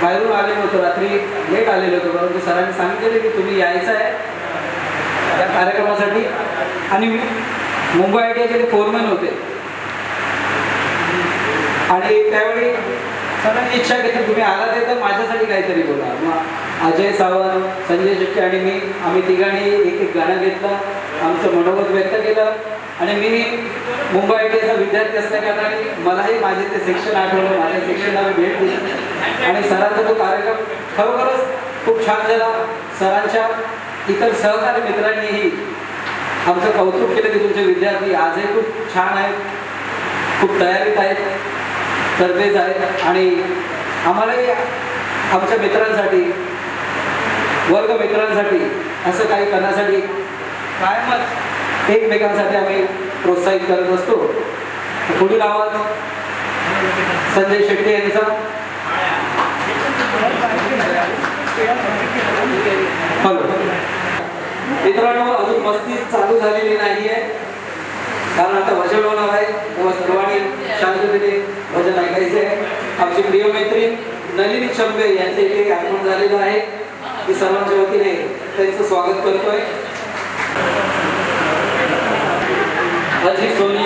बाहेरून आलेलो होतो, रात्री लेट आलेलो होतो, परंतु सरांनी सांगितले की तुम्ही यायचं आहे त्या कार्यक्रमासाठी. आणि मुंबई ITIचे ते फोरमॅन होते आणि त्यावेळी सरांनी इच्छा केली तुम्ही आला तर माझ्यासाठी काहीतरी बोला. मग अजय सावंत, संजय शेट्टी आणि मी आम्ही तिघांनी एक गाणं घेतलं, आमचं मनोगत व्यक्त केलं. आणि मी मुंबई ITIचा विद्यार्थी असल्याकारणाने मलाही माझे ते सेक्शन आठवलं, माझ्या सेक्शनला मी भेट दिली आणि सरांचा तो कार्यक्रम खरोखरच खूप छान झाला. सरांच्या इतर सहकारी मित्रांनीही आमचं कौतुक केलं की तुमचे विद्यार्थी आजही खूप छान आहेत, खूप तयारीत आहेत, तरबेज आहेत. आणि आम्हालाही आमच्या मित्रांसाठी, वर्ग मित्रांसाठी असं काही करण्यासाठी कायमच एकमेकांसाठी आम्ही प्रोत्साहित करत असतो. पुढील आवाज संजय शेट्टी यांचा. मित्रांनो, अजून मस्ती चालू झालेली नाहीये कारण आता भजन होणार आहे, तेव्हा सर्वांनी शांततेने भजन ऐकायचे आहे. आमची प्रिय मैत्रीण नलिनी चंबे यांचे इथे आगमन झालेलं आहे. मी सर्वांच्या वतीने त्यांचं स्वागत करतोय. अजी सोनी